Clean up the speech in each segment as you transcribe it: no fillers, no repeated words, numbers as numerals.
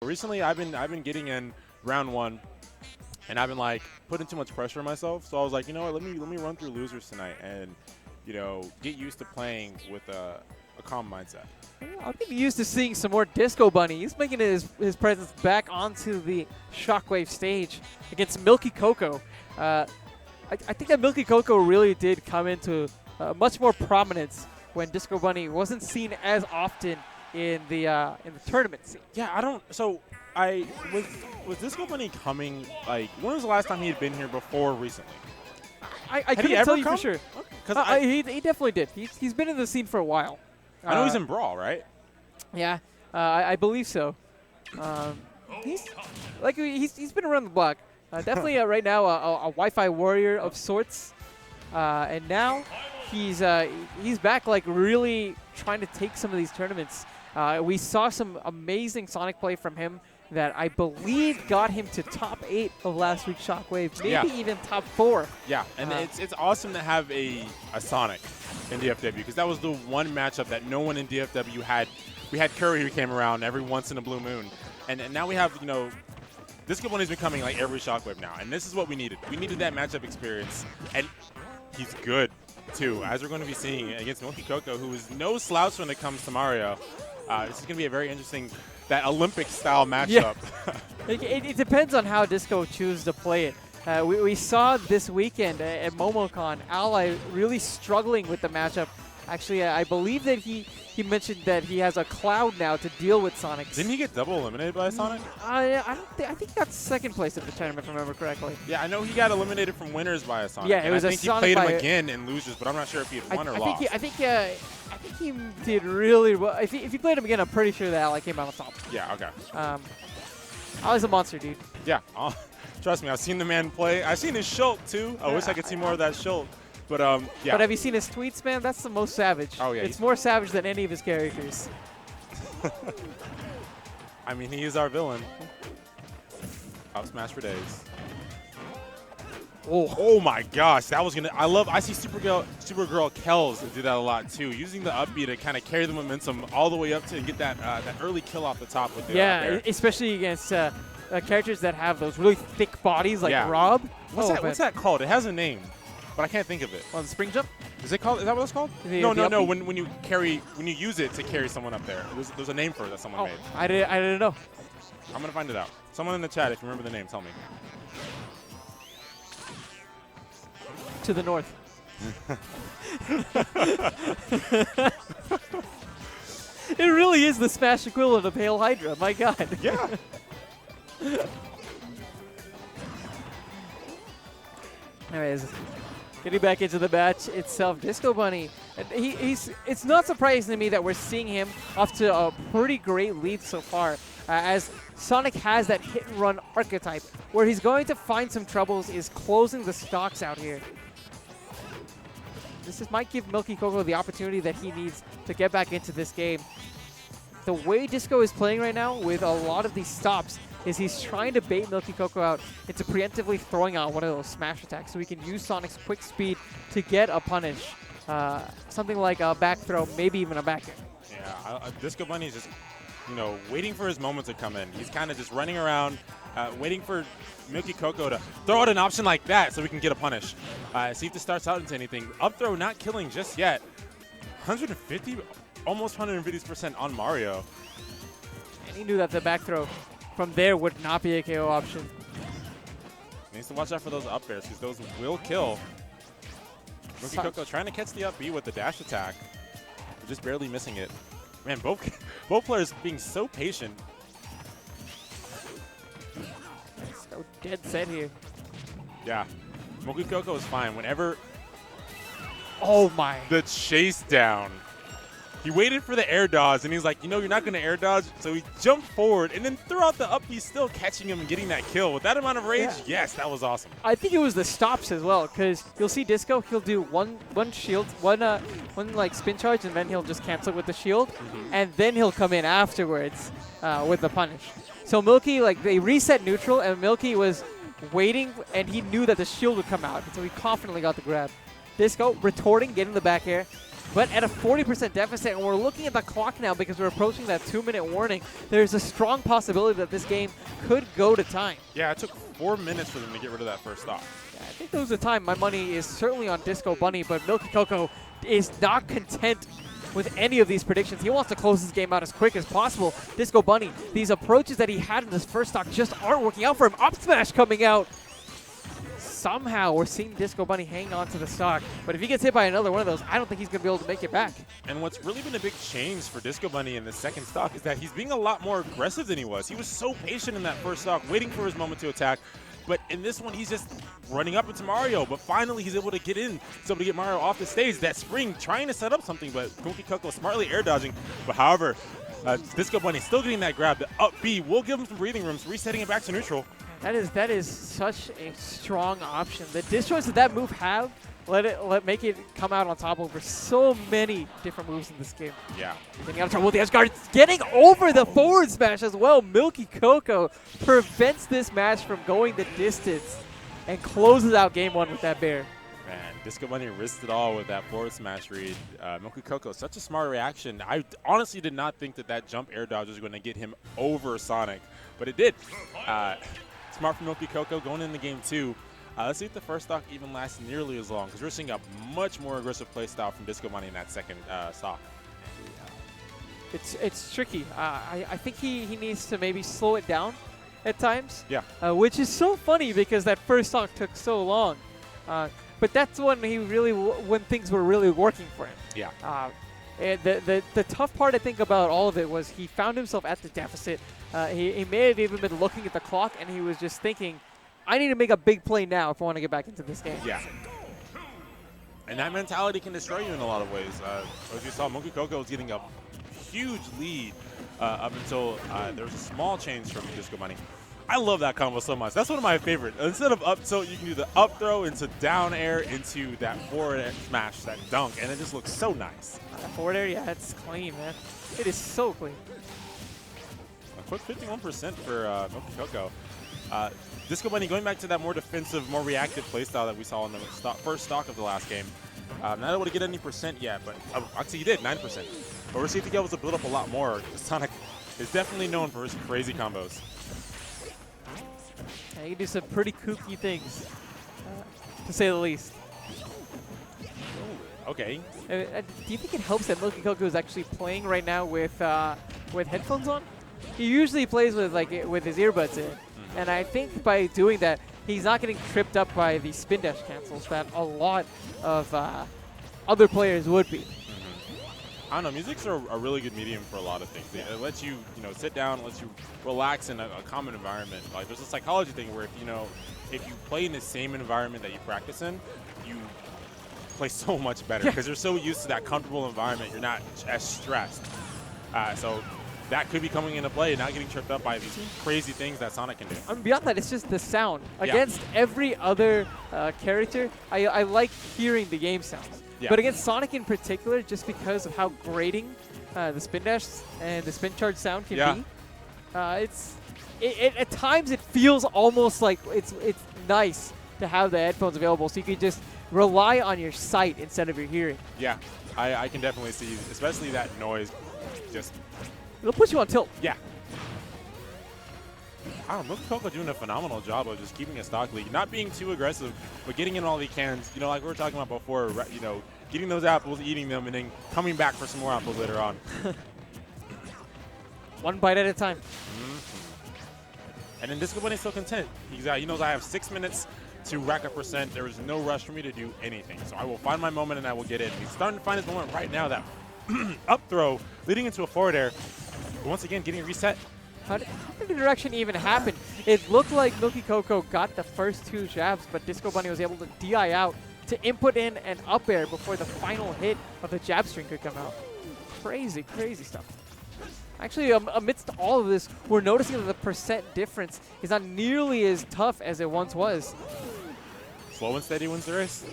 recently I've been getting in round 1, and I've been like putting too much pressure on myself. So I was like, you know what, let me run through losers tonight and get used to playing with a calm mindset. I'm getting used to seeing some more DisqoBunny. He's making his presence back onto the Shockwave stage against Milky Coco. I think that Milky Coco really did come into much more prominence when DisqoBunny wasn't seen as often in the tournament scene. Yeah, I don't. So was DisqoBunny coming? Like, when was the last time he had been here before recently? I couldn't tell you for sure. Because he definitely did. He's been in the scene for a while. I know he's in Brawl, right? Yeah, I believe so. He's been around the block. Definitely right now a Wi-Fi warrior of sorts, and now he's back, like really trying to take some of these tournaments. We saw some amazing Sonic play from him that I believe got him to top 8 of last week's Shockwave, maybe even top 4. Yeah, and it's awesome to have a Sonic in DFW, because that was the one matchup that no one in DFW had. We had Curry who came around every once in a blue moon, and now we have, DisqoBunny's been coming like every Shockwave now, and this is what we needed. We needed that matchup experience, and he's good too, as we're going to be seeing against Milky Coco, who is no slouch when it comes to Mario. This is going to be a very interesting, that Olympic-style matchup. Yeah. it depends on how Disco chooses to play it. We saw this weekend at MomoCon, Ally really struggling with the matchup. Actually, I believe that he mentioned that he has a Cloud now to deal with Sonic. Didn't he get double eliminated by Sonic? I think he got second place at the tournament, if I remember correctly. Yeah, I know he got eliminated from winners by a Sonic. Yeah, it was I a think Sonic he played him again in losers, but I'm not sure if he had won or lost. I think he did really well. If he played him again, I'm pretty sure that Ally came out on top. Yeah, okay. Ally's a monster, dude. Yeah, trust me, I've seen the man play. I've seen his Shult too. I wish I could see more of that Shult. But yeah. But have you seen his tweets, man? That's the most savage. Oh yeah. It's more savage than any of his characters. I mean, he is our villain. Up smash for days. Oh my gosh, that was gonna. I see Supergirl Kells do that a lot too, using the up B to kind of carry the momentum all the way up to get that early kill off the top with the up air. Especially against characters that have those really thick bodies like Rob. What's that called? It has a name, but I can't think of it. Oh, the spring jump? Is that what it's called? No. When you use it to carry someone up there, there's a name for it that someone made. I didn't know. I'm gonna find it out. Someone in the chat, if you remember the name, tell me. To the north. It really is the Smash equivalent of Hail Hydra. My God. Yeah. Anyways, getting back into the match itself, DisqoBunny, it's not surprising to me that we're seeing him off to a pretty great lead so far, as Sonic has that hit-and-run archetype. Where he's going to find some troubles is closing the stocks out here. Might give Milky Coco the opportunity that he needs to get back into this game. The way Disco is playing right now with a lot of these stops is he's trying to bait Milky Coco out into preemptively throwing out one of those smash attacks so he can use Sonic's quick speed to get a punish. Something like a back throw, maybe even a back air. Yeah, DisqoBunny is just, waiting for his moment to come in. He's kind of just running around, waiting for Milky Coco to throw out an option like that so we can get a punish. See if this starts out into anything. Up throw not killing just yet. 150, almost 150% on Mario. And he knew that the back throw from there would not be a KO option. He needs to watch out for those up airs because those will kill. Milky Coco trying to catch the up B with the dash attack. We're just barely missing it. Man, both players being so patient. So dead set here. Yeah. Milky Coco is fine. Whenever oh my. The chase down. He waited for the air dodge, and he's like, you're not going to air dodge. So he jumped forward and then threw out the up B, still catching him and getting that kill. With that amount of rage, yes, that was awesome. I think it was the stops as well, because you'll see Disco, he'll do one shield, one like spin charge, and then he'll just cancel it with the shield, and then he'll come in afterwards with the punish. So Milky, they reset neutral, and Milky was waiting, and he knew that the shield would come out, so he confidently got the grab. Disco retorting, getting the back air. but at a 40% deficit, and we're looking at the clock now because we're approaching that 2-minute warning. There's a strong possibility that this game could go to time. Yeah, it took 4 minutes for them to get rid of that first stock. Yeah, I think those are time. My money is certainly on DisqoBunny, but Milky Coco is not content with any of these predictions. He wants to close this game out as quick as possible. DisqoBunny, these approaches that he had in this first stock just aren't working out for him. Up smash coming out. Somehow we're seeing DisqoBunny hang on to the stock, but if he gets hit by another one of those, I don't think he's going to be able to make it back. And what's really been a big change for DisqoBunny in the second stock is that he's being a lot more aggressive than he was. He was so patient in that first stock, waiting for his moment to attack. But in this one, he's just running up into Mario. But finally, he's able to get in. He's able to get Mario off the stage. That spring trying to set up something, but Milky Coco smartly air dodging. But however, DisqoBunny still getting that grab. The up B will give him some breathing rooms, resetting it back to neutral. That is such a strong option. The disjoints that that move have, make it come out on top over so many different moves in this game. Yeah. Getting out of trouble with the edge guard, getting over the forward smash as well. Milky Coco prevents this match from going the distance and closes out game one with that bear. Man, DisqoBunny risked it all with that forward smash read. Milky Coco, such a smart reaction. I honestly did not think that that jump air dodge was going to get him over Sonic, but it did. Smart from Milky Coco going into game two. Let's see if the first stock even lasts nearly as long, because we're seeing a much more aggressive play style from DisqoBunny in that second stock. It's tricky. I think he needs to maybe slow it down at times. Yeah. Which is so funny because that first stock took so long. But that's when when things were really working for him. Yeah. And the tough part, I think, about all of it was he found himself at the deficit. He may have even been looking at the clock, and he was just thinking, I need to make a big play now if I want to get back into this game. Yeah. And that mentality can destroy you in a lot of ways. As you saw, Milky Coco was getting a huge lead up until there was a small change from DisqoBunny. I love that combo so much. That's one of my favorites. Instead of up tilt, you can do the up throw into down air into that forward air smash, that dunk, and it just looks so nice. That forward air, yeah, it's clean, man. It is so clean. A quick 51% for Milky Coco. DisqoBunny going back to that more defensive, more reactive playstyle that we saw in the first stock of the last game. Not able to get any percent yet, but actually he did, 9%. But we're seeing if he able to build up a lot more. Sonic is definitely known for his crazy combos. Yeah, he can do some pretty kooky things, to say the least. Okay. Do you think it helps that Milky Coco is actually playing right now with headphones on? He usually plays with his earbuds in, and I think by doing that, he's not getting tripped up by the spin dash cancels that a lot of other players would be. I don't know, music's a really good medium for a lot of things. It lets you, sit down, lets you relax in a common environment. Like, there's a psychology thing where if you play in the same environment that you practice in, you play so much better because you're so used to that comfortable environment. You're not as stressed. So that could be coming into play, not getting tripped up by these crazy things that Sonic can do. Beyond that, it's just the sound. Against every other character, I like hearing the game sounds. Yeah. But against Sonic in particular, just because of how grating the spin dash and the spin charge sound can be, at times it feels almost like it's nice to have the headphones available, so you can just rely on your sight instead of your hearing. Yeah, I can definitely see, especially that noise. It'll put you on tilt. Yeah. I don't know, Milky Coco doing a phenomenal job of just keeping a stock lead, not being too aggressive, but getting in all he can. Like we were talking about before, getting those apples, eating them, and then coming back for some more apples later on. One bite at a time. And then DisqoBunny's still content. He knows I have 6 minutes to rack up percent. There is no rush for me to do anything. So I will find my moment and I will get in. He's starting to find his moment right now. That up throw leading into a forward air. But once again, getting reset. How did the direction even happen? It looked like Milky Coco got the first two jabs, but DisqoBunny was able to DI out to input in an up air before the final hit of the jab string could come out. Crazy, crazy stuff. Actually, amidst all of this, we're noticing that the percent difference is not nearly as tough as it once was. Slow and steady wins the race.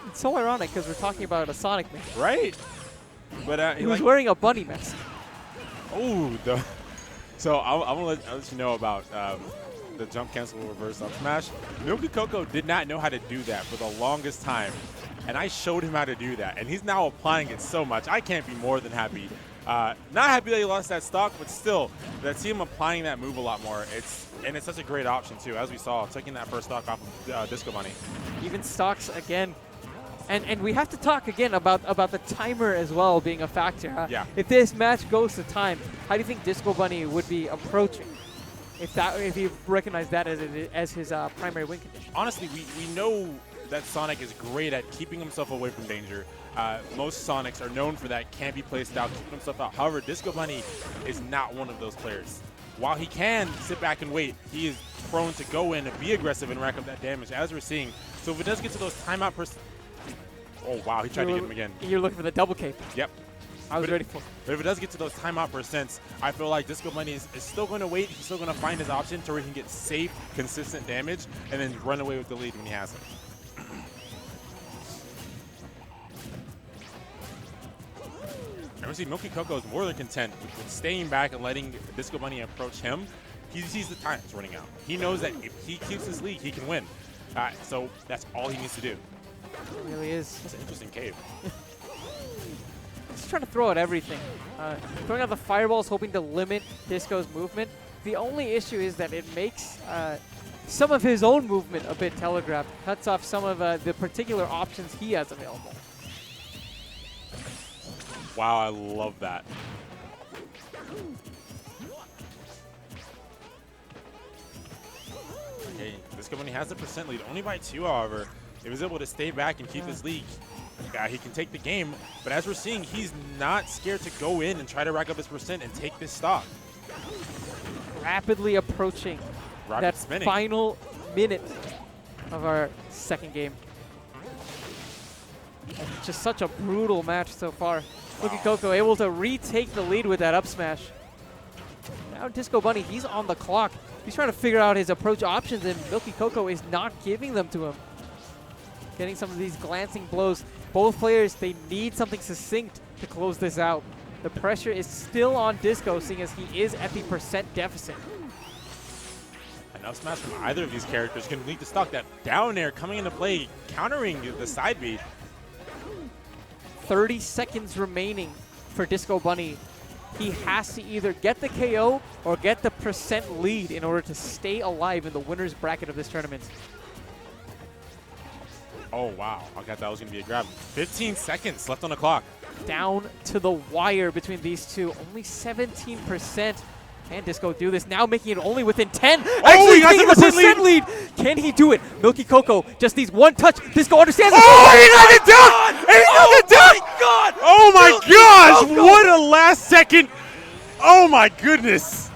It's so ironic because we're talking about a Sonic man. Right. But he was wearing a bunny mask. Oh, so I'm gonna let you know about the jump cancel reverse up smash. Milky Coco did not know how to do that for the longest time, and I showed him how to do that, and he's now applying it so much. I can't be more than happy. Not happy that he lost that stock, but still, to see him applying that move a lot more. It's such a great option too, as we saw, taking that first stock off of DisqoBunny. Even stocks again. And we have to talk again about the timer as well being a factor. Yeah. If this match goes to time, how do you think DisqoBunny would be approaching if he recognized that as his primary win condition? Honestly, we know that Sonic is great at keeping himself away from danger. Most Sonics are known for that, can't be placed out, keeping himself out. However, DisqoBunny is not one of those players. While he can sit back and wait, he is prone to go in and be aggressive and rack up that damage, as we're seeing. So if it does get to those timeout oh, wow, he tried to get him again. You're looking for the double cape. Yep. I was ready for it. But if it does get to those timeout percents, I feel like DisqoBunny is still going to wait. He's still going to find his option to where he can get safe, consistent damage, and then run away with the lead when he has it. And we see Milky Coco is more than content with staying back and letting DisqoBunny approach him. He sees the time's running out. He knows that if he keeps his lead, he can win. So that's all he needs to do. It really is. That's an interesting cave. He's trying to throw out everything. Throwing out the fireballs, hoping to limit Disco's movement. The only issue is that it makes some of his own movement a bit telegraphed. Cuts off some of the particular options he has available. Wow, I love that. Okay, DisqoBunny has the percent lead, only by 2, however. If he's able to stay back and keep his lead, he can take the game. But as we're seeing, he's not scared to go in and try to rack up his percent and take this stock. Rapidly approaching that final minute of our second game. It's just such a brutal match so far. Look at Coco able to retake the lead with that up smash. Now DisqoBunny, he's on the clock. He's trying to figure out his approach options, and Milky Coco is not giving them to him. Getting some of these glancing blows. Both players, they need something succinct to close this out. The pressure is still on Disco, seeing as he is at the percent deficit. An up smash from either of these characters can lead to stock. That down air coming into play, countering the side B. 30 seconds remaining for DisqoBunny. He has to either get the KO or get the percent lead in order to stay alive in the winner's bracket of this tournament. Oh, wow. I thought that was going to be a grab. 15 seconds left on the clock. Down to the wire between these two. Only 17%. Can Disco do this? Now making it only within 10. Oh, he got the percent lead. Can he do it? Milky Coco just needs one touch. Disco understands. Oh, he knocked it down! He knocked it down! God! Oh, my gosh! What a last second. Oh, my goodness.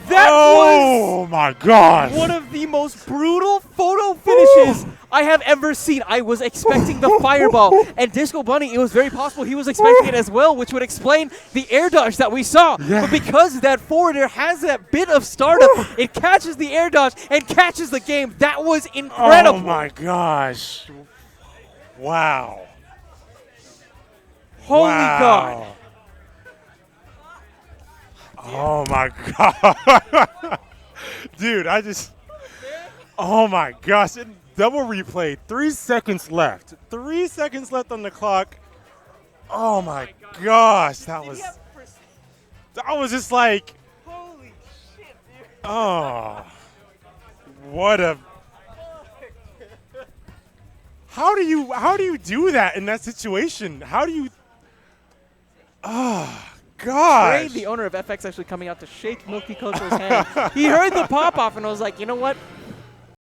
That was my gosh. One of the most brutal photo finishes I have ever seen. I was expecting the fireball, and DisqoBunny, it was very possible he was expecting it as well, which would explain the air dodge that we saw. Yeah. But because that forward air has that bit of startup, it catches the air dodge and catches the game. That was incredible. Oh my gosh. Wow. Holy God. Oh my God. Dude, oh my gosh. Double replay, 3 seconds left. 3 seconds left on the clock. Oh my gosh, that was just like, holy shit, dude. Oh, what a, how do you do that in that situation? How do you, oh gosh. Trey, the owner of FX, actually coming out to shake Milky Coco's hand. He heard the pop off and was like, you know what?